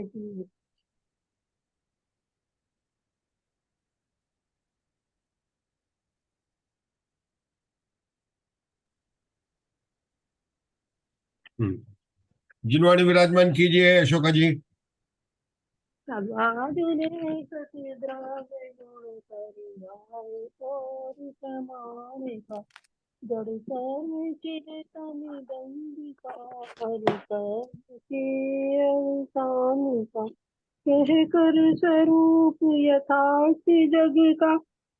जी। जिनवाणी विराजमान कीजिए अशोका जी। बहादुरे कति द्रावे गुण करियाए और समाने का जड़ कर चिरतन दंडिका हर कर के अवसान का कह कर स्वरूप यथार्थ जग का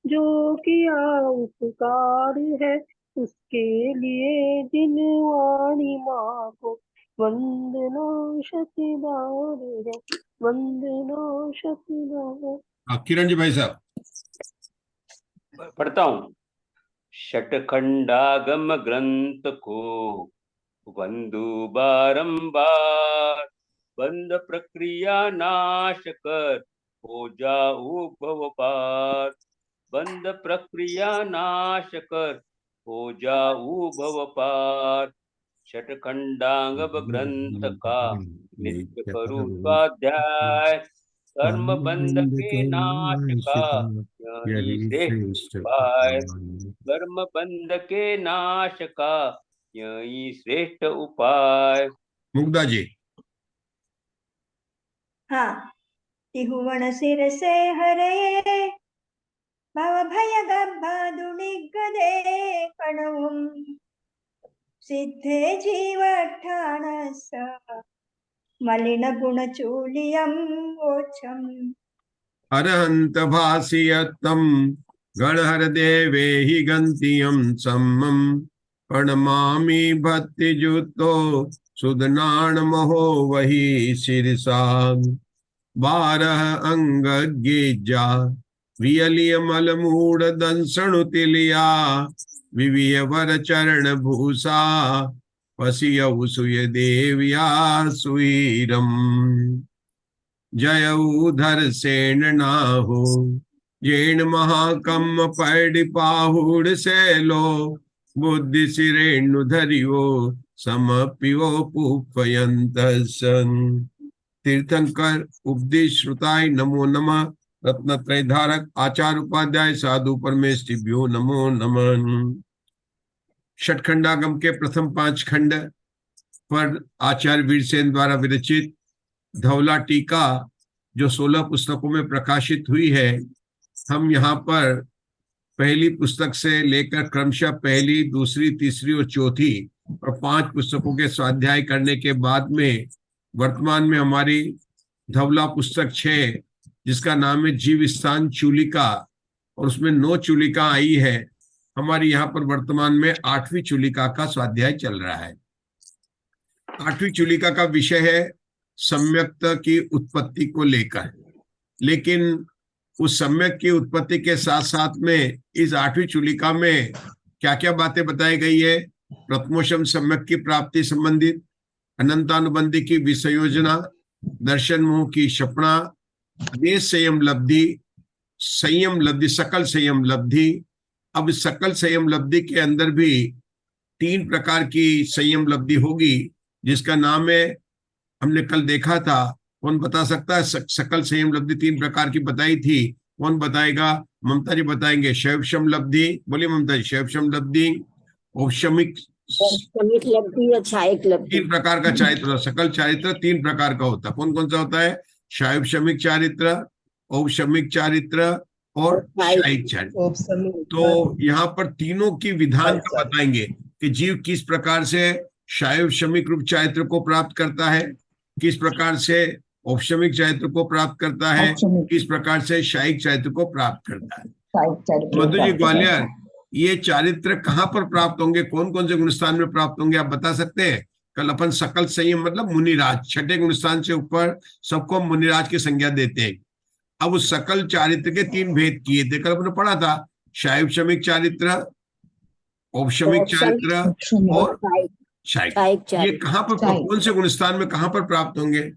जो किया उपकार है उसके लिए जिनवाणी माँ को वंदना शत बार है वंदना शत बार। किरण जी भाई साहब। पढ़ता हूँ। षटखंडागम ग्रंथ को वंदु बारंबार, बंद प्रक्रिया नाश कर हो जाऊ भव पार। बंद प्रक्रिया नाश कर हो जाऊ भव पार। षटखंडागम ग्रंथ का नित्य करूं स्वाध्याय, कर्म बंध के नाश का यही श्रेष्ठ उपाय। कर्म बंध के नाश का यही श्रेष्ठ उपाय। मुग्धा जी। हाँ। त्रिभुवन सिर से हरे भव भय गब्बादुनिगदे कणवुम सिद्धे जीवठाणस मलिन गुण चूलियम ओछम अरहंत भासियत्तम गणहर देवे हि गंतियम सम्मम प्रणमामि भक्ति जुतो सुदनान महो वही शिरसा 12 अंग गिजा वियलिय मल मूड दंसणु तिलिया विविय वर चरण भूषा पसिय सुय देविया सुईरम जय उधर सेन नाहो जैन महाकम पैड पाहुड़ सैलो बुद्धि सिरेणु धरियो समपियो पुपयंत सन। तीर्थंकर उपदेश श्रुताय नमो नमः। रत्नत्रय धारक आचार्य उपाध्याय साधु परमेष्टिभ्यो नमो नमः। षटखंडागम के प्रथम 5 खंड पर आचार्य वीरसेन द्वारा विरचित धौला टीका जो 16 पुस्तकों में प्रकाशित हुई है, हम यहाँ पर पहली पुस्तक से लेकर क्रमशः पहली, दूसरी, तीसरी और चौथी और 5 पुस्तकों के स्वाध्याय करने के बाद में वर्तमान में हमारी धवला पुस्तक 6 जिसका नाम है जीव स्थान चूलिका और उसमें 9 चूलिका आई है। हमारी यहाँ पर वर्तमान में 8वीं चूलिका का स्वाध्याय चल रहा है। 8वीं चूलिका का विषय है सम्यक्त की उत्पत्ति को लेकर, लेकिन उस सम्यक की उत्पत्ति के साथ साथ में इस 8वीं चूलिका में क्या क्या बातें बताई गई है। प्रथमोषम सम्यक की प्राप्ति संबंधित, अनंतानुबंधी की विसयोजना, दर्शन मोह की क्षपणा, देश संयम लब्धि, संयम लब्धि, सकल संयम लब्धि। अब सकल संयम लब्धि के अंदर भी 3 प्रकार की संयम लब्धि होगी जिसका नाम है, हमने कल देखा था, कौन बता सकता है? सकल संयम लब्धि 3 प्रकार की बताई थी, कौन बताएगा? ममता जी बताएंगे। शैवक्षम लब्धि, बोलिए ममता जी। शैवक्षम लब्धि, औपशमिक लब्धि या छायक लब्धि। 3 प्रकार का चारित्र, सकल चारित्र 3 प्रकार का होता है। कौन कौन सा होता है? शैवक्षमिक चारित्र, औपशमिक चारित्र और शायिक चारित्र। तो यहाँ पर तीनों की विधान का बताएंगे कि जीव किस प्रकार से शैवक्षमिक रूप चारित्र को प्राप्त करता है, किस प्रकार से औपशमिक चारित्र को प्राप्त करता है, किस प्रकार से शायिक चारित्र को प्राप्त करता है। मधु जी ग्वालियर, ये चारित्र कहाँ पर प्राप्त होंगे, कौन कौन से गुणस्थान में प्राप्त होंगे, आप बता सकते हैं? कल अपन सकल संयम मतलब मुनिराज, 6ठे गुणस्थान से ऊपर सबको मुनिराज की संज्ञा देते हैं। अब उस सकल चारित्र के 3 भेद किए थे, कल अपने पढ़ा था। शैवक्षमिक चारित्र, औपशमिक चारित्र और शायिक। ये कहाँ पर, कौन से गुणस्थान में कहाँ पर प्राप्त होंगे?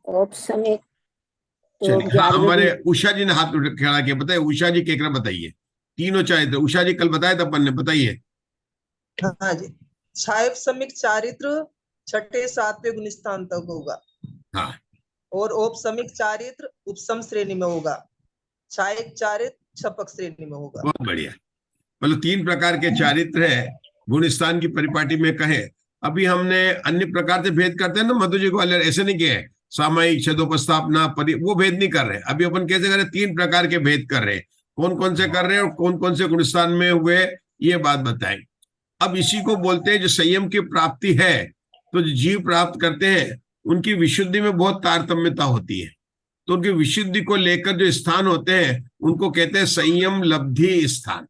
औपशमिक हाँ, हमारे उषा जी ने हाथ खड़ा किया, बताइए उषा जी केकरा बताइए। तीनों चारित्र उषा जी कल बताया था अपन ने, बताइए। हाँ जी, शैवक्षमिक चारित्र 6ठे 7वें गुणस्थान तक होगा। हाँ, और औपसमिक चारित्र उपसम श्रेणी में होगा, छायक चारित्र छपक श्रेणी में होगा। बहुत बढ़िया। मतलब 3 प्रकार के चारित्र है गुण स्थान की परिपाटी में कहे। अभी हमने अन्य प्रकार से भेद करते हैं ना मधु जी ग्वालियर, ऐसे नहीं किए सामयिक छदोपस्थापना वो भेद नहीं कर रहे। अभी अपन कैसे कर रहे, 3 प्रकार के भेद कर रहे हैं। कौन कौन से कर रहे हैं और कौन कौन से गुण स्थान में हुए, ये बात बताएं। अब इसी को बोलते हैं जो संयम की प्राप्ति है, तो जो जीव प्राप्त करते हैं उनकी विशुद्धि में बहुत तारतम्यता होती है। तो उनकी विशुद्धि को लेकर जो स्थान होते हैं उनको कहते हैं संयम लब्धि स्थान।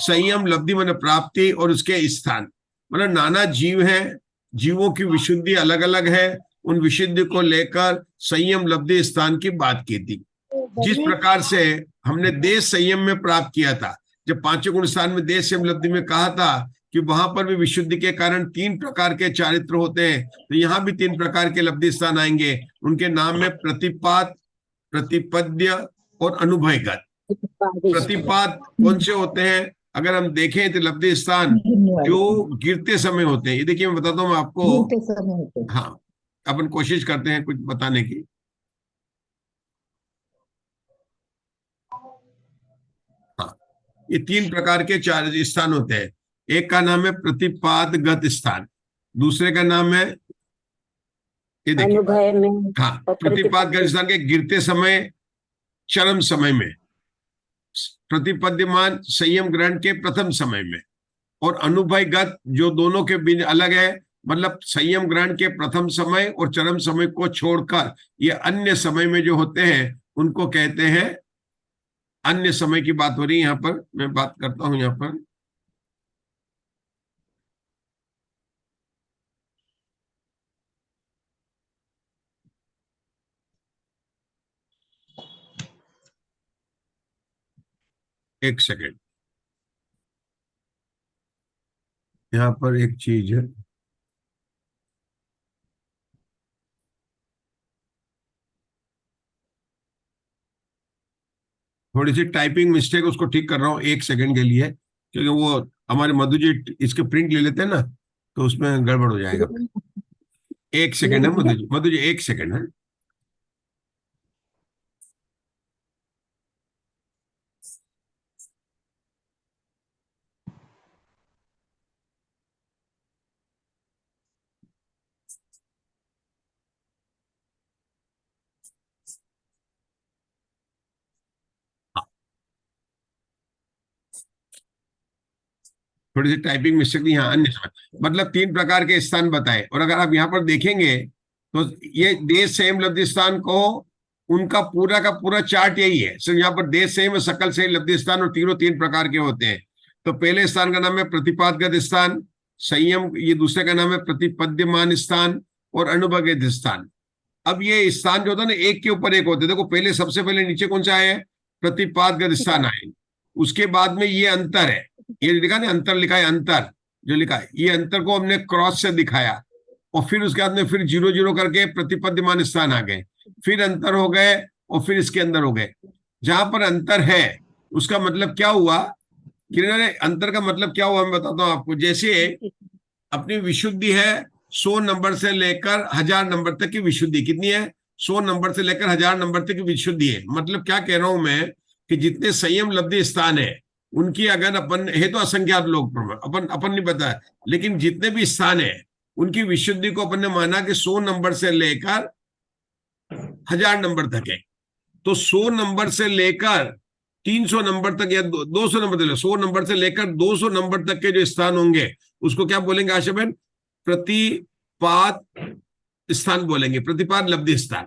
संयम लब्धि माने प्राप्ति और उसके स्थान, मतलब नाना जीव हैं, जीवों की विशुद्धि अलग अलग है, उन विशुद्धि को लेकर संयम लब्धि स्थान की बात की थी। जिस प्रकार से हमने देश संयम में प्राप्त किया था, जब 5 गुण स्थान में देश संयम लब्धि में कहा था कि वहां पर भी विशुद्धि के कारण 3 प्रकार के चारित्र होते हैं, तो यहाँ भी 3 प्रकार के लब्धि स्थान आएंगे। उनके नाम में प्रतिपात, प्रतिपद्य और अनुभवगत। प्रतिपात कौन से होते हैं, अगर हम देखें तो लब्धि स्थान जो गिरते समय होते हैं। ये देखिए मैं बताता हूँ आपको। हाँ, अपन कोशिश करते हैं कुछ बताने की। हाँ, ये 3 प्रकार के 4 स्थान होते हैं। एक का नाम है प्रतिपादगत स्थान, दूसरे का नाम है ये देखिए, अनुभव में। हाँ, प्रतिपादगत स्थान के गिरते समय, चरम समय में, प्रतिपद्यमान संयम ग्रहण के प्रथम समय में, और अनुभवगत जो दोनों के बीच अलग है, मतलब संयम ग्रहण के प्रथम समय और चरम समय को छोड़कर ये अन्य समय में जो होते हैं उनको कहते हैं, अन्य समय की बात हो रही है यहाँ पर, मैं बात करता हूं यहाँ पर। एक सेकेंड, यहाँ पर एक चीज है, थोड़ी सी टाइपिंग मिस्टेक, उसको ठीक कर रहा हूँ 1 सेकंड के लिए, क्योंकि वो हमारे मधु जी इसके प्रिंट ले लेते हैं ना, तो उसमें गड़बड़ हो जाएगा। 1 सेकंड है मधु जी, मधु जी 1 सेकंड है। थोड़ी सी टाइपिंग मिस्टेक थी यहाँ। अन्य समय मतलब 3 प्रकार के स्थान बताए, और अगर आप यहाँ पर देखेंगे तो ये देश संयम लब्धि स्थान को, उनका पूरा का पूरा चार्ट यही है। सिर्फ यहाँ पर देश संयम, सकल संयम लब्धि स्थान, और तीनों 3 प्रकार के होते हैं। तो पहले स्थान का नाम है प्रतिपादगत स्थान संयम, ये दूसरे का नाम है प्रतिपद्यमान स्थान और अनुभवगत स्थान। अब ये स्थान जो होता है ना, एक के ऊपर एक होते हैं। देखो पहले सबसे पहले नीचे कौन सा आया है, प्रतिपादगत स्थान आए, उसके बाद में ये अंतर है, ये लिखा ना अंतर, लिखा है अंतर, जो लिखा है ये अंतर को हमने क्रॉस से दिखाया, और फिर उसके बाद में फिर 0 0 करके प्रतिपद्यमान स्थान आ गए, फिर अंतर हो गए, और फिर इसके अंदर हो गए। जहां पर अंतर है उसका मतलब क्या हुआ, किनारे अंतर का मतलब क्या हुआ मैं बताता हूं आपको। जैसे अपनी विशुद्धि है 100 नंबर से लेकर 1000 नंबर तक की विशुद्धि, कितनी है, 100 नंबर से लेकर 1000 नंबर तक की विशुद्धि है। मतलब क्या कह रहा हूं मैं, कि जितने संयम लब्धि स्थान है उनकी, अगर अपन है तो असंख्यात लोग, अपन नहीं पता, लेकिन जितने भी स्थान है उनकी विशुद्धि को अपन ने माना कि 100 नंबर से लेकर 1000 नंबर तक है। तो 100 नंबर से लेकर 300 नंबर तक या 200 नंबर तक, 100 नंबर से लेकर 200 नंबर तक के जो स्थान होंगे उसको क्या बोलेंगे आशा बहन, प्रतिपाद स्थान बोलेंगे, प्रतिपाद लब्धि स्थान।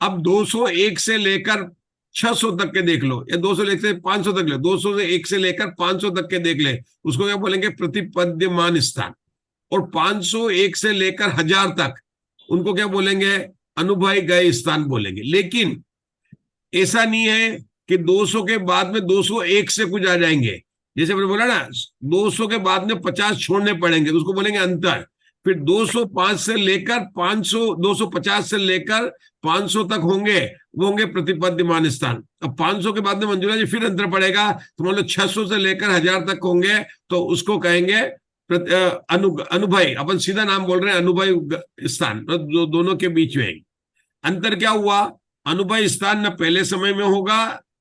अब 201 से लेकर 600 तक के देख लो, या 201 से 500 तक ले, 201 से लेकर 500 तक के देख ले, उसको क्या बोलेंगे, प्रतिपद्यमान स्थान। और 501 से लेकर 1000 तक उनको क्या बोलेंगे, अनुभव गए स्थान बोलेंगे। लेकिन ऐसा नहीं है कि 200 के बाद में 201 से कुछ आ जाएंगे, जैसे मैंने बोला ना 200 के बाद में 50 छोड़ने पड़ेंगे, तो उसको बोलेंगे अंतर। फिर 205 से लेकर 500, 250 से लेकर 500 तक होंगे, वो होंगे प्रतिपद्यमान स्थान। अब 500 के बाद में मंजूरा जी फिर अंतर पड़ेगा, तो मान लो 600 से लेकर 1000 तक होंगे, तो उसको कहेंगे अनुभव, अपन सीधा नाम बोल रहे हैं अनुभव स्थान, जो दोनों के बीच में है। अंतर क्या हुआ, अनुभव स्थान न पहले समय में होगा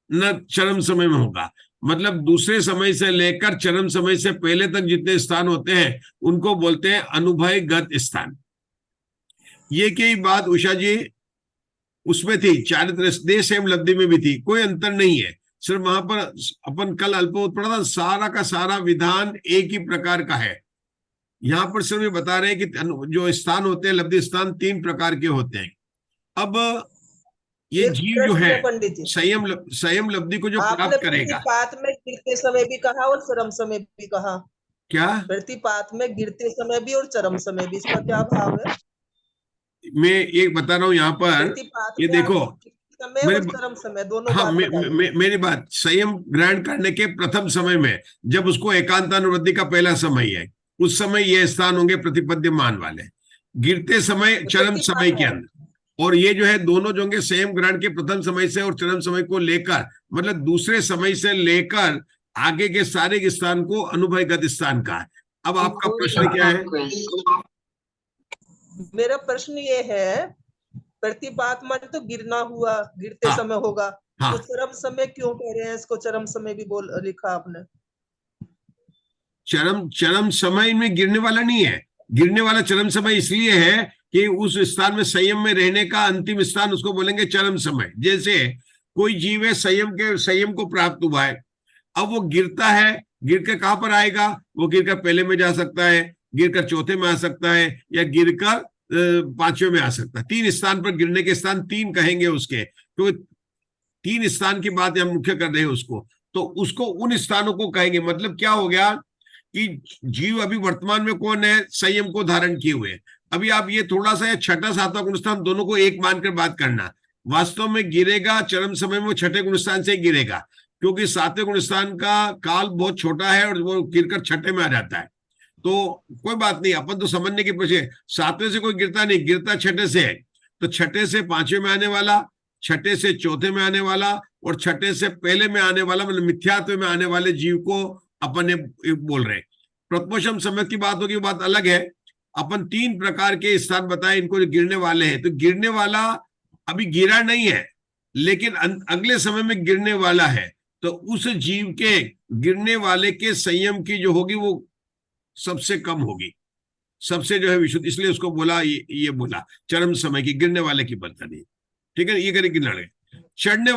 न चरम समय में होगा। मतलब दूसरे समय से लेकर चरम समय से पहले तक जितने स्थान होते हैं उनको बोलते हैं अनुभवगत स्थान। ये की बात उषा जी उसमें थी, चारित्र देश एवं लब्धि में भी थी, कोई अंतर नहीं है। सिर्फ वहां पर अपन कल अल्पबोध पढ़ा था, सारा का सारा विधान एक ही प्रकार का है। यहाँ पर सिर्फ बता रहे हैं कि जो स्थान होते हैं लब्धि स्थान 3 प्रकार के होते हैं। अब ये एक जीव जो प्रश्न है है पंडित जी, संयम लब्धि को जो आपने प्राप्त करेगा, प्रतिपात में गिरते समय भी कहा और चरम समय भी कहा। क्या प्रतिपात में गिरते समय भी और चरम समय भी, इसका क्या भाव है? मैं एक बता रहा हूं यहाँ पर, प्रतिपात ये में आप देखो गिरते समय मेरे और चरम समय दोनों हाँ बात बताइए। मेरी बात, संयम ग्रहण करने के प्रथम समय में जब उसको एकांतानुवृत्ति का पहला समय है, उस समय ये स्थान होंगे प्रतिपद्यमान वाले, गिरते समय चरम समय के अंदर। और ये जो है दोनों जो होंगे संयम ग्रहण के प्रथम समय से और चरम समय को लेकर, मतलब दूसरे समय से लेकर आगे के सारे स्थान को अनुभवगत स्थान का है। अब आपका प्रश्न क्या है? मेरा प्रश्न ये है, प्रतिपात मन तो गिरना हुआ, गिरते हाँ, समय होगा, हाँ। तो चरम समय क्यों कह रहे हैं इसको? चरम समय भी बोल लिखा आपने। चरम समय में गिरने वाला नहीं है, गिरने वाला चरम समय इसलिए है कि उस स्थान में संयम में रहने का अंतिम स्थान उसको बोलेंगे चरम समय। जैसे कोई जीव है संयम को प्राप्त हुआ है, अब वो गिरता है, गिर के कहां पर आएगा? वो गिरकर पहले में जा सकता है, गिरकर चौथे में आ सकता है, या गिरकर 5वें में आ सकता है। 3 स्थान पर गिरने के स्थान 3 कहेंगे उसके, तो 3 स्थान की बात हम मुख्य कर रहे हैं उसको, तो उसको उन स्थानों को कहेंगे। मतलब क्या हो गया कि जीव अभी वर्तमान में कौन है? संयम को धारण किए हुए। अभी आप ये थोड़ा सा छठा 7वां गुणस्थान दोनों को एक मानकर बात करना। वास्तव में गिरेगा चरम समय में, वो छठे गुणस्थान से गिरेगा, क्योंकि 7वें गुणस्थान का काल बहुत छोटा है और वो गिरकर छठे में आ जाता है। तो कोई बात नहीं, अपन तो समझने की कोशिश, 7वें से कोई गिरता नहीं, गिरता छठे से है। तो छठे से 5वें में आने वाला, छठे से चौथे में आने वाला और छठे से पहले में आने वाला, मतलब मिथ्यात्व में आने वाले जीव को अपन ने बोल रहे। प्रथमोषम समय की बात होगी, बात अलग है। अपन 3 प्रकार के स्थान बताए इनको जो गिरने वाले हैं। तो गिरने वाला अभी गिरा नहीं है, लेकिन अगले समय में गिरने वाला है, तो उस जीव के गिरने वाले के संयम की जो होगी वो सबसे कम होगी, सबसे जो है विशुद्ध, इसलिए उसको बोला ये बोला चरम समय की, गिरने वाले की बात नहीं। ठीक है, ये करें गिरने वाले। चढ़ने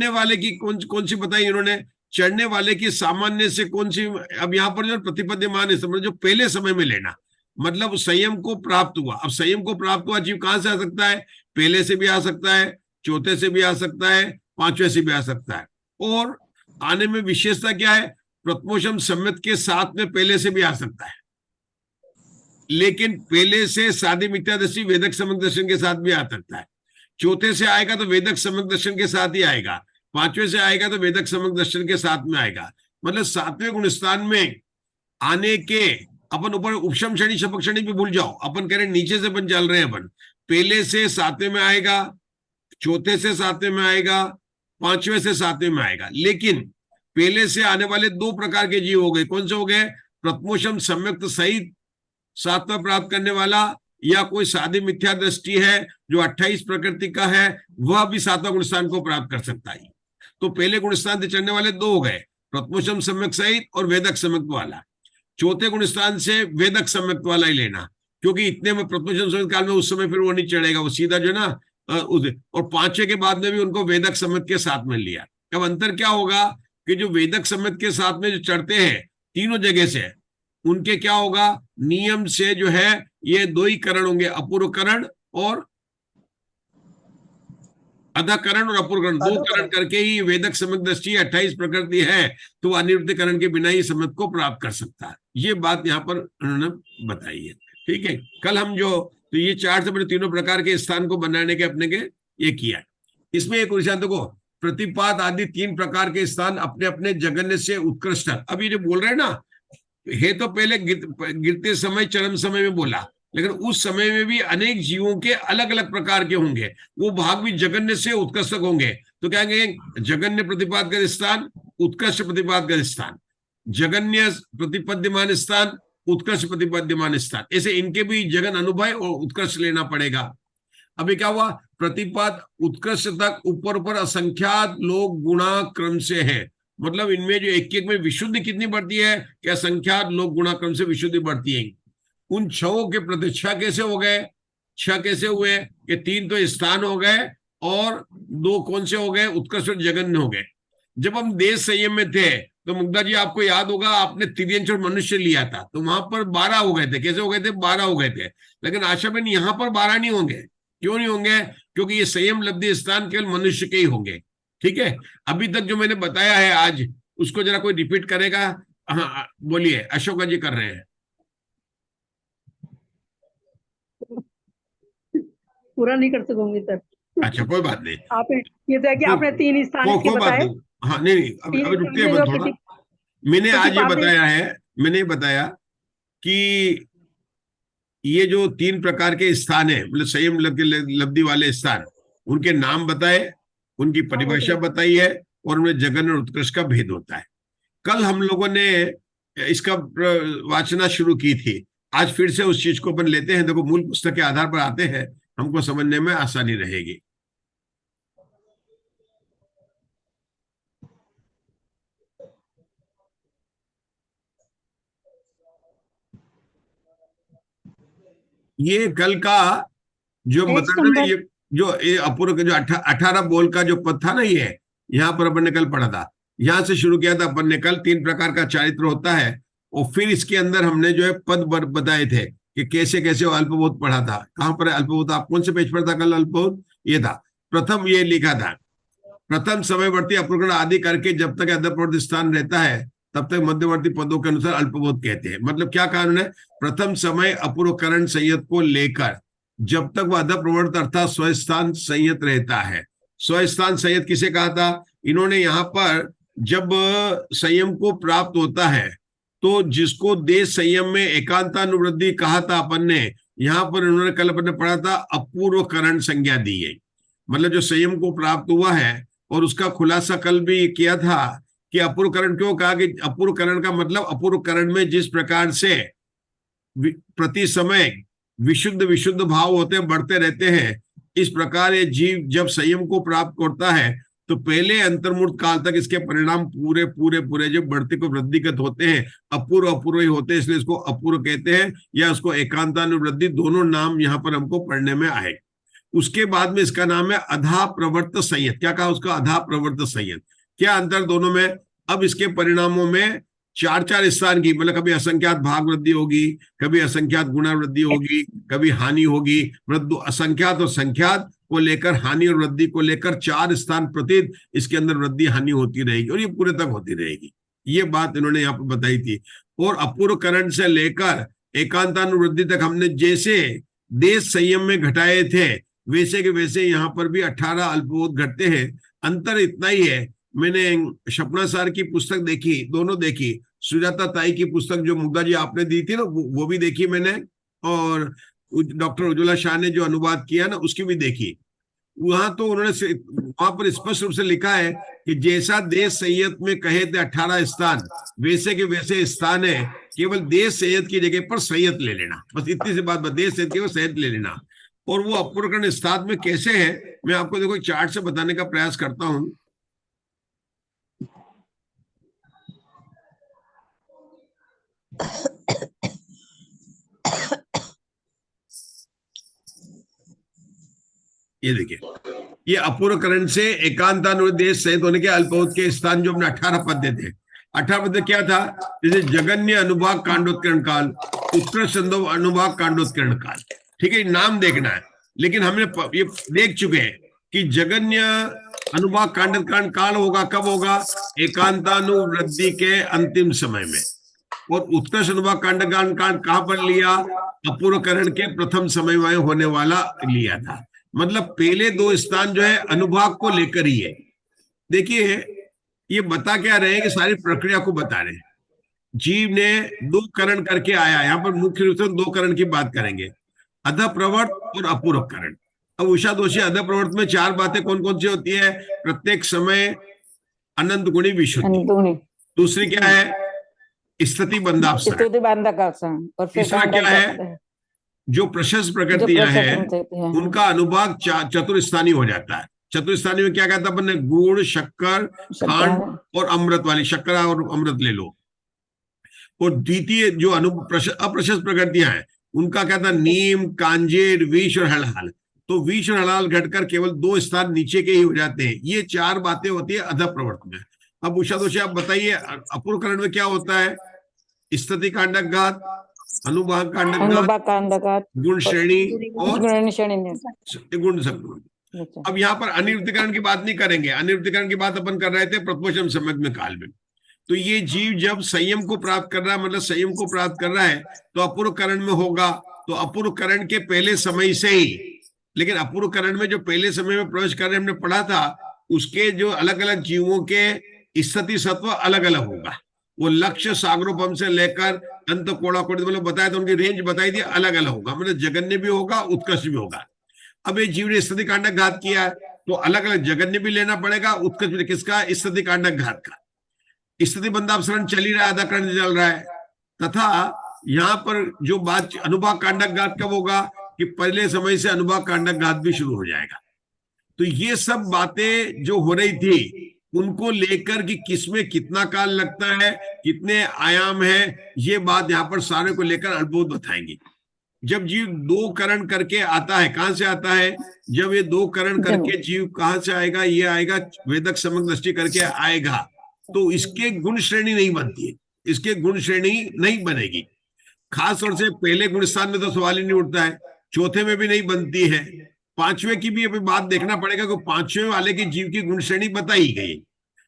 वाले की कौन सी बताई इन्होंने? चढ़ने वाले की सामान्य से कौन सी? अब यहाँ पर जो प्रतिपद्यमान है जो पहले समय में लेना, मतलब संयम को प्राप्त हुआ। अब संयम को प्राप्त हुआ जीव कहां से आ सकता है? पहले से भी आ सकता है, चौथे से भी आ सकता है, 5वें से भी आ सकता है। और आने में विशेषता क्या है? प्रथमोषम सम्यक के साथ में पहले से भी आ सकता है, लेकिन पहले से साधी मिथ्यादर्शी वेदक सम्यक दर्शन के साथ भी आ सकता है। चौथे से आएगा तो वेदक सम्यक दर्शन के साथ ही आएगा, 5वें से आएगा तो वेदक सम्यक दर्शन के साथ में आएगा। मतलब 7वें गुणस्थान में आने के अपन ऊपर उपशम क्षणी शपक क्षणी भी भूल जाओ, अपन कह रहे नीचे से अपन चल रहे हैं। अपन पहले से 7वें में आएगा, चौथे से 7वें में आएगा, 5वें से 7वें में आएगा। लेकिन पहले से आने वाले 2 प्रकार के जीव हो गए। कौन से हो गए? प्रथमोषम सम्यक सहित 7वां प्राप्त करने वाला, या कोई साधी मिथ्या दृष्टि है जो 28 प्रकृति का है, वह भी 7वां गुणस्थान को प्राप्त कर सकता है। तो पहले गुणस्थान से चढ़ने वाले 2 हो गए, प्रथमोषम सम्यक सहित और वेदक सम्यक वाला। चौथे गुणस्थान से वेदक सम्यक वाला ही लेना, क्योंकि इतने में प्रथमोषम सम्यक काल में उस समय फिर वो नहीं चढ़ेगा, वो सीधा जो ना और 5वें के बाद में भी उनको वेदक सम्यक के साथ में लिया। अब अंतर क्या होगा कि जो वेदक सम्यक के साथ में जो चढ़ते हैं तीनों जगह से, उनके क्या होगा? नियम से जो है ये 2 ही करण होंगे, अपूर्व करण और अधकरण और अपूर्वकरण, 2 करण करके ही वेदक सम्यक दृष्टि 28 प्रकृति है, तो अनिरुद्ध करण के बिना ही सम्यक को प्राप्त कर सकता है। ये बात यहाँ पर उन्होंने बताई है। ठीक है, कल हम जो तो ये 4 से बड़े तीनों प्रकार के स्थान को बनाने के अपने के ये किया। इसमें एक विषांत को प्रतिपात आदि 3 प्रकार के स्थान अपने अपने जगन्य से उत्कृष्ट। अभी जो बोल रहे हैं ना, है तो पहले गिरते समय चरम समय में बोला, लेकिन उस समय में भी अनेक जीवों के अलग अलग प्रकार के होंगे, वो भाग भी जगन्य से उत्कृष्ट होंगे। तो क्या कहेंगे? जगन्य प्रतिपादक स्थान, उत्कृष्ट प्रतिपादक स्थान, जगन्य प्रतिपद्यमान स्थान, उत्कृष्ट प्रतिपद्यमान स्थान, ऐसे इनके भी जगन अनुभव और उत्कृष्ट लेना पड़ेगा। अभी क्या हुआ, प्रतिपद उत्कृष्ट तक ऊपर ऊपर असंख्यात लोग गुणा क्रम से है, मतलब इनमें जो एक एक में विशुद्धि कितनी बढ़ती है कि असंख्यात लोग गुणा क्रम से विशुद्धि बढ़ती है। उन छहों के प्रति छह कैसे हो गए, छह कैसे हुए कि तीन तो स्थान हो गए और दो कौन से हो गए, उत्कृष्ट और जगन्य हो गए। जब हम देश संयम में थे तो मुग्धा जी आपको याद होगा आपने तिर्यंश और मनुष्य लिया था, तो वहां पर 12 हो गए थे। कैसे हो गए थे, 12 हो गए थे। लेकिन आशा बहन यहाँ पर 12 नहीं होंगे। क्यों नहीं होंगे, क्योंकि ये संयम लब्धि स्थान केवल मनुष्य के ही होंगे। ठीक है, अभी तक जो मैंने बताया है आज उसको जरा कोई रिपीट करेगा। हाँ बोलिए, अशोका जी कर रहे हैं। पूरा नहीं कर सकूंगी सर। अच्छा कोई बात नहीं, आप ये तो है कि आपने 3 स्थान इसके कोई बात बताए। नहीं। हाँ नहीं नहीं, अब 3 रुकते स्थान हैं जो थोड़ा। किसी मैंने आज ये प्रतिपादित- बताया है, मैंने बताया कि ये जो 3 प्रकार के स्थान है, मतलब संयम लब्धि वाले स्थान, उनके नाम बताए, उनकी परिभाषा बताई है और उनमें जगन और उत्कृष्ट का भेद होता है। कल हम लोगों ने इसका वाचना शुरू की थी, आज फिर से उस चीज को अपन लेते हैं। देखो मूल पुस्तक के आधार पर आते हैं, हमको समझने में आसानी रहेगी। ये कल का जो पेज बता रहे नंबर- थे, ये जो अपूर्व जो 18 बोल का जो पद था ना, ये यहाँ पर अपन ने कल पढ़ा था। यहां से शुरू किया था अपन ने कल। 3 प्रकार का चारित्र होता है और फिर इसके अंदर हमने जो है पद बताए थे कि कैसे कैसे अल्पबोध पढ़ा था। कहां पर अल्पबोध, आप कौन से पेज पर था कल अल्पबोध? ये था प्रथम, ये लिखा था प्रथम समयवर्ती अपूर्वकरण आदि करके जब तक अधप्रवर्ती स्थान रहता है तब तक मध्यवर्ती पदों के अनुसार अल्पबोध कहते हैं। मतलब क्या कारण है, प्रथम समय अपूर्वकरण संयत को लेकर जब तक वह अधप्रवर्त अर्थात स्वस्थान संयत रहता है। स्वस्थान संयत किसे कहा था, इन्होंने यहाँ पर जब संयम को प्राप्त होता है तो जिसको देश संयम में एकांतानुवृद्धि कहा था अपन ने, यहाँ पर इन्होंने कल अपन ने पढ़ा था अपूर्वकरण संज्ञा दी है। मतलब जो संयम को प्राप्त हुआ है, और उसका खुलासा कल भी किया था कि अपूर्वकरण क्यों कहा, कि अपूर्वकरण का मतलब अपूर्वकरण में जिस प्रकार से प्रति समय विशुद्ध विशुद्ध भाव होते बढ़ते रहते हैं, इस प्रकार ये जीव जब संयम को प्राप्त करता है तो पहले अंतर्मूर्त काल तक इसके परिणाम पूरे पूरे पूरे जो बढ़ते को वृद्धिगत होते हैं, अपूर्व अपूर्व ही होते हैं, इसलिए इसको अपूर्व कहते हैं या उसको एकांतानुवृद्धि, दोनों नाम यहाँ पर हमको पढ़ने में आए। उसके बाद में इसका नाम है अधा प्रवर्त संयत। क्या कहा उसका, अधा प्रवर्त संयत। क्या अंतर दोनों में, अब इसके परिणामों में 4 स्थान की, मतलब कभी असंख्यात भाग वृद्धि होगी, कभी असंख्यात गुणा वृद्धि होगी, कभी हानि होगी। मतलब असंख्यात और संख्यात को लेकर, हानि और वृद्धि को लेकर 4 स्थान प्रति इसके अंदर वृद्धि हानि होती रहेगी और ये पूरे तक होती रहेगी। ये बात इन्होंने यहाँ पर बताई थी। और अपूर्वकरण से लेकर एकांतानुवृद्धि तक हमने जैसे देश संयम में घटाए थे वैसे के वैसे यहाँ पर भी 18 अल्पबोध घटते हैं। अंतर इतना ही है, मैंने सपना सार की पुस्तक देखी, दोनों देखी, सुजाता ताई की पुस्तक जो मुग्धा जी आपने दी थी ना वो भी देखी मैंने, और डॉक्टर उज्ज्वला शाह ने जो अनुवाद किया ना उसकी भी देखी। वहां तो उन्होंने वहां पर स्पष्ट रूप से लिखा है कि जैसा देश संयत में कहे थे 18 स्थान, वैसे के वैसे स्थान है, केवल देश संयत की जगह पर संयत ले लेना, बस इतनी सी बात, देश संयत की संयत ले लेना। और वो अपूर्वकरण स्थान में कैसे है, मैं आपको देखो चार्ट से बताने का प्रयास करता हूं। ये देखिए, ये अपूर्वकरण से एकांतानुवृत्ति सहित होने के अल्पबोध के स्थान जो हमने 18 पद थे। 18 पद क्या था, जैसे जगन्य अनुभाग कांडोत्करण काल, उत्कृष्ट अनुभाग कांडोत्करण काल। ठीक है, नाम देखना है, लेकिन हमने ये देख चुके हैं कि जगन्य अनुभाग कांडोत्करण काल होगा कब होगा, एकांतानुवृत्ति के अंतिम समय में। और उत्कृष्ट अनुभाग कांडोत्करण काल कहां पर लिया, अपूर्वकरण के प्रथम समय में होने वाला लिया था। मतलब पहले 2 स्थान जो है अनुभाग को लेकर ही है। देखिए ये बता क्या रहे हैं कि सारी प्रक्रिया को बता रहे हैं। जीव ने 2 करण करके आया, यहाँ पर मुख्य रूप से 2 करण की बात करेंगे, अधप्रवर्त और अपूर्वकरण। अब उषा दोषी, अधप्रवर्त में 4 बातें कौन कौन सी होती है, प्रत्येक समय अनंत गुणी विशुद्धि, दूसरी क्या है स्थिति बंधापसरण, स्तुति बांधक और फिर तीसरा क्या है जो प्रशस्त प्रकृतियां हैं उनका अनुभाग चतुर्स्थानी हो जाता है। चतुर्स्थानी में क्या कहता है अपन ने, गुड़, शक्कर, खांड और अमृत वाली, शक्कर और अमृत ले लो। और द्वितीय जो अप्रशस्त प्रकृतियां हैं उनका कहता है नीम, कांजेर, विष और हलाल। तो विष और हलाल घटकर केवल 2 स्थान नीचे के ही हो जाते हैं। ये 4 बातें होती है अधः प्रवर्त में। अब उषा दोषी आप बताइए अपूर्व करण में क्या होता है? स्थिति कांडक घात, अनुभाग कांडक घात, गुण श्रेणी और गुण संगुण। अब यहाँ पर अनिवृत्तिकरण की बात नहीं करेंगे, अनिवृत्तिकरण की बात अपन कर रहे थे प्रथमोपम सम्यग् काल में। तो ये जीव जब संयम को प्राप्त कर रहा है, मतलब संयम को प्राप्त कर रहा है, तो अपूर्व करण में होगा। तो अपूर्व करण के पहले समय से ही, लेकिन अपूर्व करण में जो पहले समय में प्रवेश कर रहे हमने पढ़ा था, उसके जो अलग अलग जीवों के स्थिति सत्व अलग अलग होगा। वो लक्ष्य सागरोपम से लेकर अंत कोड़ा कोड़ी मतलब बताया था, उनकी रेंज बताई थी, अलग अलग होगा। मतलब जगन्य भी होगा, उत्कृष्ट भी होगा। अब ये जीव ने स्थिति कांडक घात किया है तो अलग अलग जगन्य भी लेना पड़ेगा, उत्कृष्ट भी। किसका? स्थिति कांडक घात का। स्थिति बंधापसरण चल ही रहा है, आधा कर्ण चल रहा है। तथा यहाँ पर जो बात अनुभाग कांडक घात कब होगा कि पहले समय से अनुभाग कांडक घात भी शुरू हो जाएगा। तो ये सब बातें जो हो रही थी उनको लेकर कि किसमें कितना काल लगता है, कितने आयाम है, ये बात यहाँ पर सारे को लेकर अल्पबहुत बताएंगे। जब जीव 2 करण करके आता है, कहां से आता है? जब ये 2 करण करके जीव कहां से आएगा? ये आएगा वेदक समग्र दृष्टि करके आएगा, तो इसके गुण श्रेणी नहीं बनती है, इसके गुण श्रेणी नहीं बनेगी। खास तौर से पहले गुण स्थान में तो सवाल ही नहीं उठता है, चौथे में भी नहीं बनती है, 5वें की भी अभी बात देखना पड़ेगा कि 5वें वाले की जीव की गुण श्रेणी बताई गई,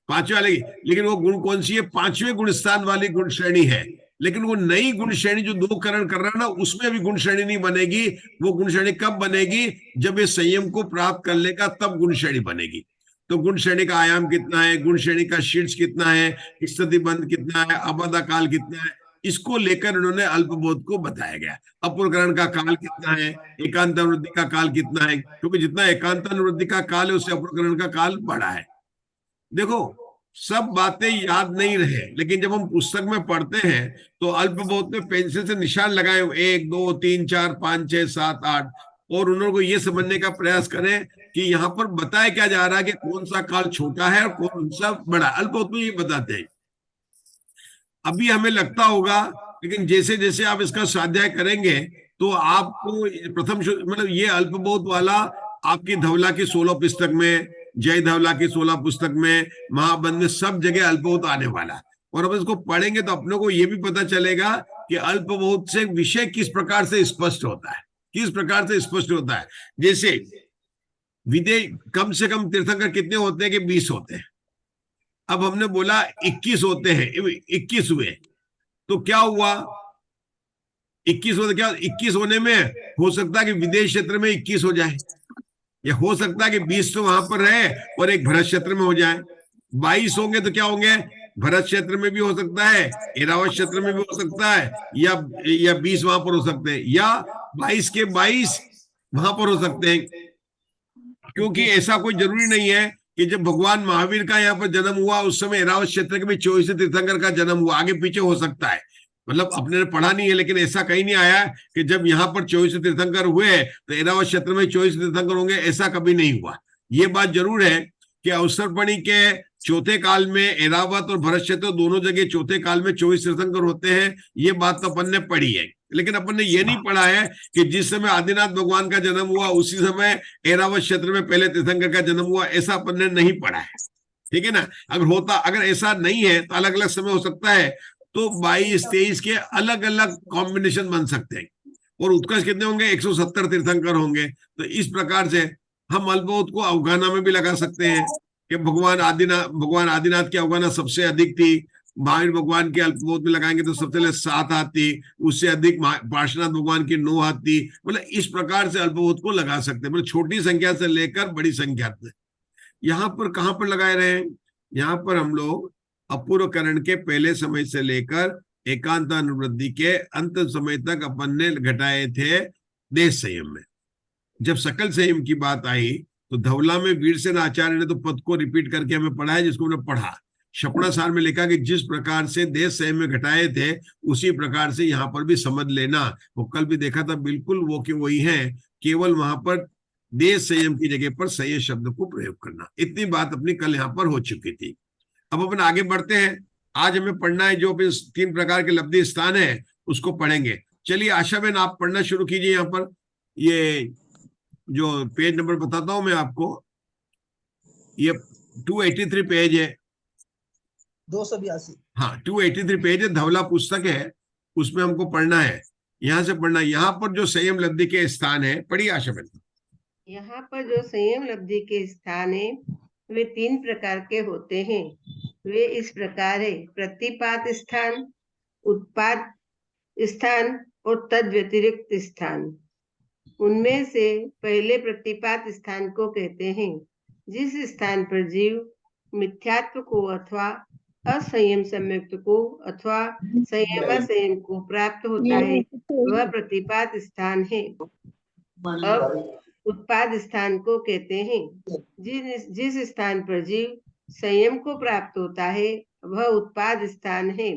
5वें वाले की, लेकिन वो गुण कौन सी है? 5वें गुण स्थान वाली गुण श्रेणी है। लेकिन वो नई गुण श्रेणी जो 2 करण कर रहा है ना, उसमें भी गुण श्रेणी नहीं बनेगी। वो गुण श्रेणी कब बनेगी? जब ये संयम को प्राप्त कर लेगा तब गुण श्रेणी बनेगी। तो गुण श्रेणी का आयाम कितना है, गुण श्रेणी का शीर्ष कितना है, स्थिति बंध कितना है, अबाधा काल कितना है, इसको लेकर उन्होंने अल्पबोध को बताया गया। अपूर्वकरण का काल कितना है, एकांतानुवृत्ति का काल कितना है, क्योंकि जितना एकांतानुवृत्ति का काल है उससे अपूर्वकरण का काल बड़ा है। देखो सब बातें याद नहीं रहे, लेकिन जब हम पुस्तक में पढ़ते हैं तो अल्पबोध में पेंसिल से निशान लगाए 1 2 3 4 5 6 7 8, और उन्होंने को ये समझने का प्रयास करें कि यहाँ पर बताया क्या जा रहा है कि कौन सा काल छोटा है और कौन सा बड़ा। अल्पबोध में ये बताते हैं। अभी हमें लगता होगा, लेकिन जैसे जैसे आप इसका स्वाध्याय करेंगे तो आपको प्रथम मतलब ये अल्पबोध वाला आपकी धवला की 16 पुस्तक में, जय धवला की 16 पुस्तक में, महाबंध में, सब जगह अल्पबोध आने वाला। और अब इसको पढ़ेंगे तो अपने को ये भी पता चलेगा कि अल्पबोध से विषय किस प्रकार से स्पष्ट होता है, किस प्रकार से स्पष्ट होता है। जैसे विदेह कम से कम तीर्थंकर कितने होते हैं कि 20 होते हैं। अब हमने बोला 21 होते हैं, 21 हुए, तो क्या हुआ? 21 होते, क्या 21 होने में हो सकता है कि विदेश क्षेत्र में 21 हो जाए, या हो सकता है कि 20 तो वहां पर रहे और एक भरत क्षेत्र में हो जाए। 22 होंगे तो क्या होंगे? भरत क्षेत्र में भी हो सकता है, ऐरावत क्षेत्र में भी हो सकता है, या 20 वहां पर हो सकते हैं, या 22 के 22 वहां पर हो सकते हैं। क्योंकि ऐसा कोई जरूरी नहीं है कि जब भगवान महावीर का यहाँ पर जन्म हुआ उस समय ऐरावत क्षेत्र के भी 24 तीर्थंकर का जन्म हुआ, आगे पीछे हो सकता है। मतलब अपने ने पढ़ा नहीं है, लेकिन ऐसा कहीं नहीं आया कि जब यहाँ पर 24 तीर्थंकर हुए तो ऐरावत क्षेत्र में 24 तीर्थंकर होंगे, ऐसा कभी नहीं हुआ। ये बात जरूर है कि अवसरपणी के चौथे काल में ऐरावत और भरत क्षेत्र दोनों जगह चौथे काल में 24 तीर्थंकर होते हैं। ये बात तो अपन ने पढ़ी है, लेकिन अपन ने ये नहीं पढ़ा है कि जिस समय आदिनाथ भगवान का जन्म हुआ उसी समय ऐरावत क्षेत्र में पहले तीर्थंकर का जन्म हुआ, ऐसा अपन ने नहीं पढ़ा है। ठीक है ना? अगर ऐसा नहीं है तो अलग अलग समय हो सकता है, तो 22-23 के अलग अलग कॉम्बिनेशन बन सकते हैं। और उत्कर्ष कितने होंगे? 170 तीर्थंकर होंगे। तो इस प्रकार से हम अल्पबोध को अवगाहना में भी लगा सकते हैं कि भगवान आदिनाथ की अवगाहना सबसे अधिक थी। महावीर भगवान के अल्पबोध में लगाएंगे तो सबसे पहले 7 हाथ थी, उससे अधिक पार्श्वनाथ भगवान की 9 हाथ थी। मतलब इस प्रकार से अल्पबोध को लगा सकते हैं, मतलब छोटी संख्या से लेकर बड़ी संख्या तक। यहाँ पर कहाँ पर लगाए रहे हैं? यहाँ पर हम लोग अपूर्व करण के पहले समय से लेकर एकांतानुवृत्ति के अंत समय तक अपन ने घटाए थे देश संयम में। जब सकल संयम की बात आई तो धवला में वीरसेन आचार्य ने तो पद को रिपीट करके हमें पढ़ाया, जिसको हमने पढ़ा। क्षपणासार में लिखा कि जिस प्रकार से देश संयम में घटाए थे उसी प्रकार से यहाँ पर भी समझ लेना। वो कल भी देखा था, बिल्कुल वो के वही है, केवल वहां पर देश संयम की जगह पर संयम शब्द को प्रयोग करना। इतनी बात अपनी कल यहाँ पर हो चुकी थी। अब अपन आगे बढ़ते हैं। आज हमें पढ़ना है जो 3 प्रकार के लब्धि स्थान है उसको पढ़ेंगे। चलिए आशा बहन आप पढ़ना शुरू कीजिए। यहाँ पर ये जो पेज नंबर बताता हूं मैं आपको, ये 283 पेज है। 282। हाँ 283 पेज है, धवला पुस्तक है, उसमें हमको पढ़ना है। यहाँ से पढ़ना है। यहाँ पर जो संयम लब्धि के स्थान है, पढ़िए आशा बहन। यहाँ पर जो संयम लब्धि के स्थान है वे 3 प्रकार के होते हैं। वे इस प्रकार है: प्रतिपात स्थान, उत्पाद स्थान और तद व्यतिरिक्त स्थान। उनमें से पहले प्रतिपात स्थान को कहते हैं, जिस स्थान पर जीव मिथ्यात्व को अथवा असंयम सम्यक्त को अथवा संयम को प्राप्त होता है, वह प्रतिपात स्थान है। अब उत्पाद स्थान को कहते हैं, जिस स्थान पर जीव संयम को प्राप्त होता है वह उत्पाद स्थान है।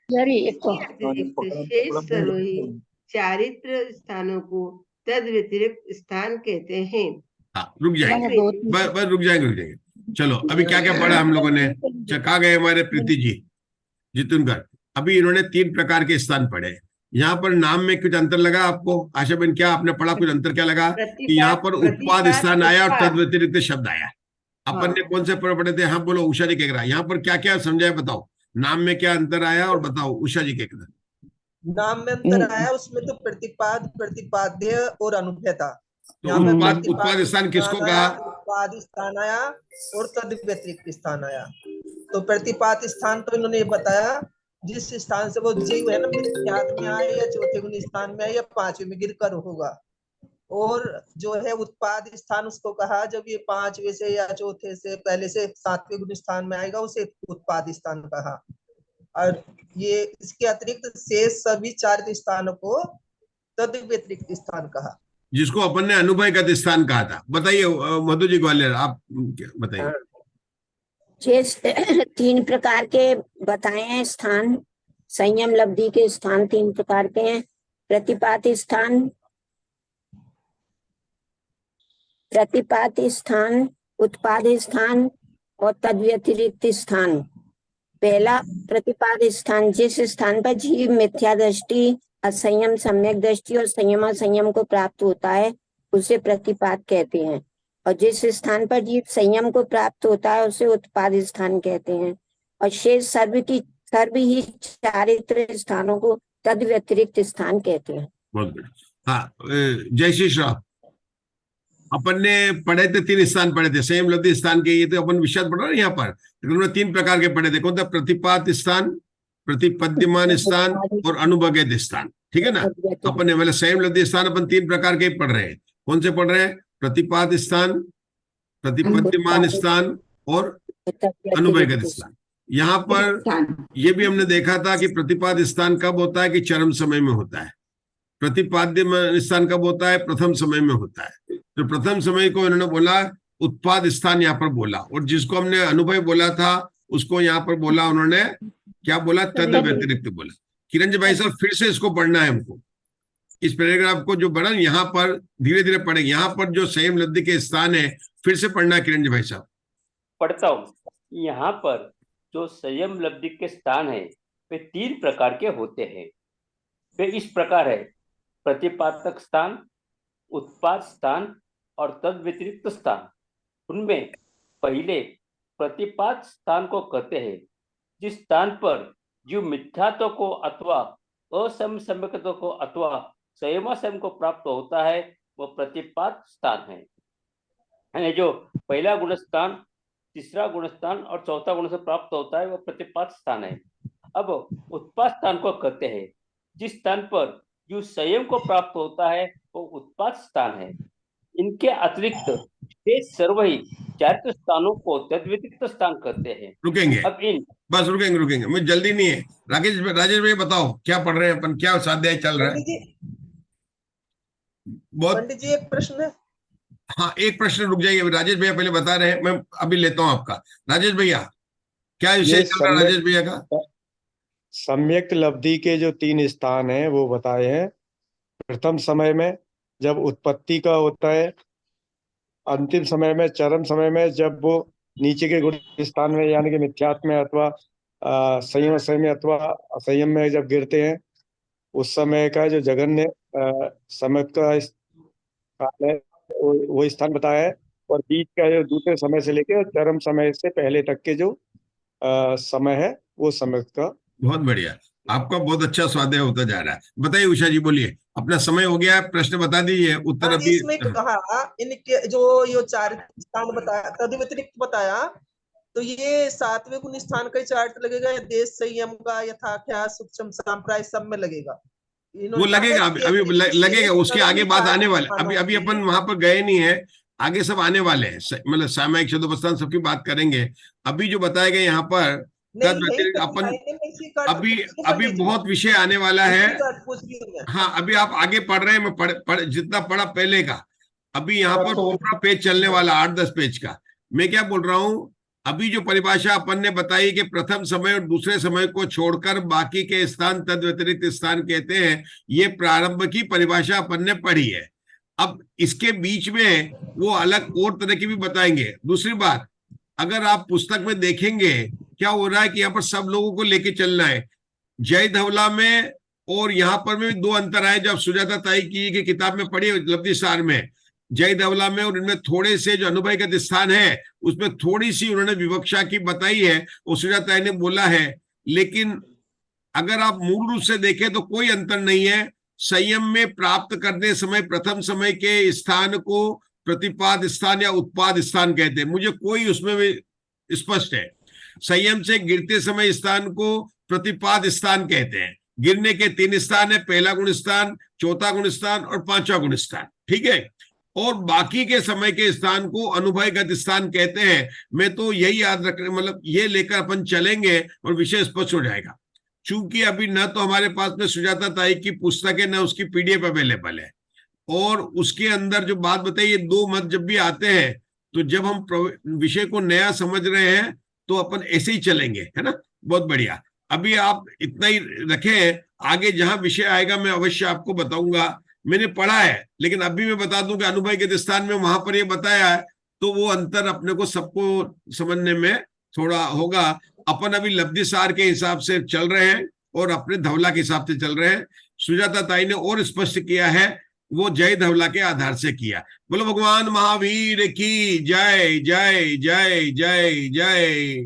शेष सर्वही चारित्र स्थानों को तद व्यतिरिक्त स्थान कहते हैं। हाँ रुक जाएंगे, बस रुक जाएंगे। चलो अभी क्या क्या पढ़ा हम लोगों ने। कहा गए हमारे प्रीति जी जितुनकर, अभी इन्होंने 3 प्रकार के स्थान पढ़े। यहाँ पर नाम में कुछ अंतर लगा आपको? आशा बहन क्या आपने पढ़ा, कुछ अंतर क्या लगा? कि यहाँ पर उत्पाद स्थान आया और तद व्यतिरिक्त शब्द आया। अपन ने कौन से पढ़े थे? हाँ बोलो, उषा जी कह रहा है। यहाँ पर क्या क्या समझाया बताओ, नाम में क्या अंतर आया और बताओ। उषा जी कह रहा, नाम में अंतर आया, उसमें तो प्रतिपाद, प्रतिपाद्य और अनुभय था। तो उत्पाद स्थान किसको कहा? उत्पाद स्थान आया और तद व्यतिरिक्त स्थान आया। तो प्रतिपाद स्थान तो इन्होंने बताया जिस स्थान से वो जीव है ना, मिथ्यात्व में आए या चौथे गुण स्थान में आए या 5वें में गिरकर होगा। और जो है उत्पाद स्थान उसको कहा जब ये 5वें से या चौथे से पहले से 7वें गुण स्थान में आएगा, उसे उत्पाद स्थान कहा। और ये इसके अतिरिक्त शेष सभी 4 स्थानों को तद व्यतिरिक्त स्थान कहा, जिसको अपन ने अनुभवगत स्थान कहा था। बताइए मधु जी ग्वालियर, आप बताइए। शेष 3 प्रकार के बताए हैं स्थान। संयम लब्धि के स्थान 3 प्रकार के हैं: प्रतिपात स्थान, उत्पाद स्थान और तद व्यतिरिक्त स्थान। पहला प्रतिपाद स्थान, जिस स्थान पर जीव मिथ्या दृष्टि, असंयम सम्यक दृष्टि और संयम असंयम को प्राप्त होता है उसे प्रतिपाद कहते हैं। और जिस स्थान पर जीव संयम को प्राप्त होता है उसे उत्पाद स्थान कहते हैं। और शेष सर्व ही चारित्र स्थानों को तद व्यतिरिक्त स्थान कहते हैं। बहुत बढ़िया। हाँ जय श्री श्राव, अपन ने पढ़े थे 3 स्थान पढ़े थे संयम लब्धि स्थान के। ये तो अपन विशद पढ़ रहे हैं यहाँ पर, उन्होंने 3 प्रकार के पढ़े थे। कौन था? प्रतिपात स्थान, प्रतिपद्यमान स्थान और अनुभवगत स्थान। ठीक है ना? अपन ने मतलब संयम लब्धि स्थान अपन 3 प्रकार के पढ़ रहे हैं। कौन से पढ़ रहे हैं? प्रतिपात स्थान, प्रतिपद्यमान स्थान और अनुभवगत स्थान। यहाँ पर ये भी हमने देखा था कि प्रतिपाद स्थान कब होता है? कि चरम समय में होता है। प्रतिपाद्य स्थान कब होता है? प्रथम समय में होता है। तो प्रथम समय को इन्होंने बोला उत्पाद स्थान यहाँ पर बोला, और जिसको हमने अनुभव बोला था उसको यहाँ पर बोला उन्होंने क्या बोला? तद व्यतिरिक्त बोला। किरण जी भाई साहब फिर से इसको पढ़ना है हमको, इस पैराग्राफ को जो पढ़ा यहाँ पर धीरे धीरे पढ़ेंगे। यहाँ पर जो संयम लब्धि के स्थान है फिर से पढ़ना है किरण जी भाई साहब। पढ़ता हूँ। यहाँ पर जो संयम लब्धि के स्थान है वे 3 प्रकार के होते हैं। वे इस प्रकार है: प्रतिपातक स्थान, उत्पाद स्थान और तद व्यतिरिक्त स्थान। उनमें पहले प्रतिपात स्थान को कहते हैं जिस स्थान पर जीव मिथ्यात्व को अथवा असम्यक्त्व को अथवा संयम को प्राप्त होता है वह प्रतिपात स्थान है। यानी जो पहला गुण स्थान, तीसरा गुण स्थान और चौथा गुण से प्राप्त होता है वह प्रतिपात स्थान है। अब उत्पाद स्थान को कहते हैं जिस स्थान पर जो संयम को प्राप्त होता है वो उत्पाद स्थान है। इनके अतिरिक्त शेष सर्व ही 4 स्थानों को तद व्यतिरिक्त स्थान कहते हैं। रुकेंगे अब बस रुकेंगे, मुझे जल्दी नहीं है। राजेश भाई बताओ क्या पढ़ रहे हैं अपन, क्या स्वाध्याय चल रहा है? बहुत पंडित जी एक प्रश्न है। हाँ एक प्रश्न, रुक जाइए। राजेश भैया पहले बता रहे हैं, मैं अभी लेता हूं आपका। राजेश भैया क्या विषय ये चल रहा है राजेश भैया का? सम्यक लब्धि के जो 3 स्थान हैं वो बताए हैं। प्रथम समय में जब उत्पत्ति का होता है, अंतिम समय में, चरम समय में जब वो नीचे के गुण स्थान में यानी कि मिथ्यात्व में अथवा संयम समय में अथवा असंयम में जब गिरते हैं, उस समय का जो जघन्य समय का स्थान है वो स्थान बताया है। और बीच का जो दूसरे समय से लेकर चरम समय से पहले तक के जो समय है वो समय का। बहुत बढ़िया, आपका बहुत अच्छा स्वाध्याय होता जा रहा है। बताइए उषा जी, बोलिए, अपना समय हो गया, प्रश्न बता दीजिए, उत्तर हाँ, अभी। इसमें कहा इनके जो ये 4 स्थान बताया, तद व्यतिरिक्त बताया, तो ये 7वें गुण स्थान का चार्ट लगेगा या देश संयम का, यथाख्यात, सूक्ष्म संप्राय सब में लगेगा। वो लगेगा, अभी लगेगा, उसके आगे बात आने वाले, अभी अपन वहां पर गए नहीं है, आगे सब आने वाले हैं, मतलब सामयिक शब्दोपस्थान सबकी बात करेंगे। अभी जो बताया गया यहाँ पर तद व्यतिरिक्त अपन अभी बहुत विषय आने वाला है। हाँ, अभी आप आगे पढ़ रहे हैं, मैं जितना पढ़ा पहले का, अभी यहाँ पर पूरा पेज चलने वाला 8-10 पेज का। मैं क्या बोल रहा हूँ, अभी जो परिभाषा अपन ने बताई कि प्रथम समय और दूसरे समय को छोड़कर बाकी के स्थान तद व्यतिरिक्त स्थान कहते हैं, ये प्रारंभ की परिभाषा अपन ने पढ़ी है। अब इसके बीच में वो अलग और तरह की भी बताएंगे। दूसरी बात, अगर आप पुस्तक में देखेंगे क्या हो रहा है कि यहाँ पर सब लोगों को लेके चलना है। जय धवला में और यहाँ पर में 2 अंतर आए जो आप सुजाता ताई की किताब में पढ़ी, लब्धि सार में। जय धवला में और इनमें थोड़े से जो अनुभवगत स्थान है उसमें थोड़ी सी उन्होंने विवक्षा की बताई है और सुजाता ताई ने बोला है, लेकिन अगर आप मूल रूप से देखें तो कोई अंतर नहीं है। संयम में प्राप्त करने समय प्रथम समय के स्थान को प्रतिपाद स्थान या उत्पाद स्थान कहते हैं, मुझे कोई उसमें भी स्पष्ट है। संयम से गिरते समय स्थान को प्रतिपाद स्थान कहते हैं। गिरने के 3 स्थान है, पहला गुण स्थान, चौथा गुण स्थान और 5वां गुण स्थान, ठीक है। और बाकी के समय के स्थान को अनुभवगत स्थान कहते हैं। मैं तो यही याद रख, मतलब ये लेकर अपन चलेंगे और विषय स्पष्ट हो जाएगा। चूंकि अभी न तो हमारे पास में सुजाता ताई की पुस्तक है, न उसकी PDF अवेलेबल है, और उसके अंदर जो बात बताई, ये 2 मत जब भी आते हैं तो जब हम विषय को नया समझ रहे हैं तो अपन ऐसे ही चलेंगे, है ना। बहुत बढ़िया, अभी आप इतना ही रखें, आगे जहां विषय आएगा मैं अवश्य आपको बताऊंगा। मैंने पढ़ा है, लेकिन अभी मैं बता दूं कि अनुभवगत स्थान में वहां पर ये बताया है, तो वो अंतर अपने को सबको समझने में थोड़ा होगा। अपन अभी लब्धि सार के हिसाब से चल रहे हैं और अपने धवला के हिसाब से चल रहे हैं। सुजाता ताई ने और स्पष्ट किया है, वो जय धवला के आधार से किया। बोलो भगवान महावीर की जय जय जय जय जय।